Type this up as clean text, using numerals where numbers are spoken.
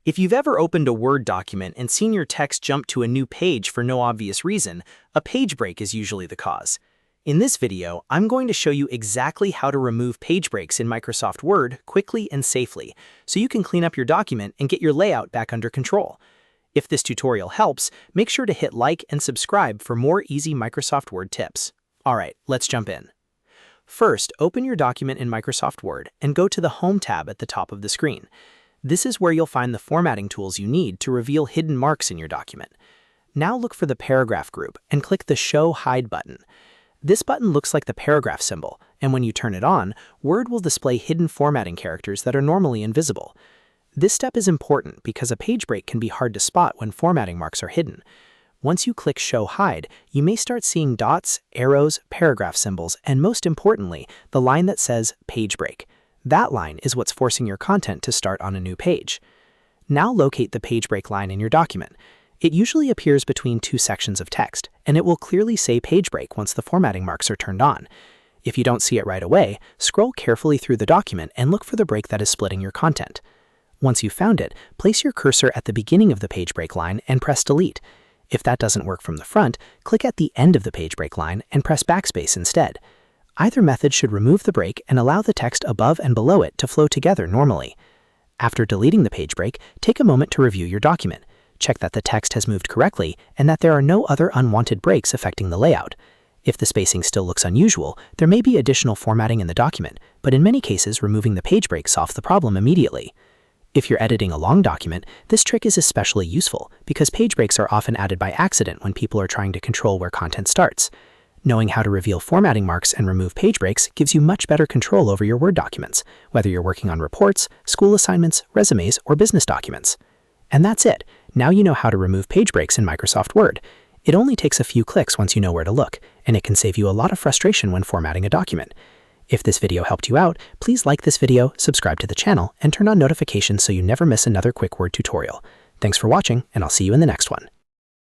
If you've ever opened a Word document and seen your text jump to a new page for no obvious reason, a page break is usually the cause. In this video, I'm going to show you exactly how to remove page breaks in Microsoft Word quickly and safely, so you can clean up your document and get your layout back under control. If this tutorial helps, make sure to hit like and subscribe for more easy Microsoft Word tips. Alright, let's jump in. First, open your document in Microsoft Word and go to the Home tab at the top of the screen. This is where you'll find the formatting tools you need to reveal hidden marks in your document. Now look for the paragraph group and click the Show Hide button. This button looks like the paragraph symbol, and when you turn it on, Word will display hidden formatting characters that are normally invisible. This step is important because a page break can be hard to spot when formatting marks are hidden. Once you click Show Hide, you may start seeing dots, arrows, paragraph symbols, and most importantly, the line that says Page Break. That line is what's forcing your content to start on a new page. Now locate the page break line in your document. It usually appears between two sections of text, and it will clearly say page break once the formatting marks are turned on. If you don't see it right away, scroll carefully through the document and look for the break that is splitting your content. Once you've found it, place your cursor at the beginning of the page break line and press Delete. If that doesn't work from the front, click at the end of the page break line and press Backspace instead. Either method should remove the break and allow the text above and below it to flow together normally. After deleting the page break, take a moment to review your document. Check that the text has moved correctly and that there are no other unwanted breaks affecting the layout. If the spacing still looks unusual, there may be additional formatting in the document, but in many cases, removing the page break solves the problem immediately. If you're editing a long document, this trick is especially useful because page breaks are often added by accident when people are trying to control where content starts. Knowing how to reveal formatting marks and remove page breaks gives you much better control over your Word documents, whether you're working on reports, school assignments, resumes, or business documents. And that's it. Now you know how to remove page breaks in Microsoft Word. It only takes a few clicks once you know where to look, and it can save you a lot of frustration when formatting a document. If this video helped you out, please like this video, subscribe to the channel, and turn on notifications so you never miss another quick Word tutorial. Thanks for watching, and I'll see you in the next one.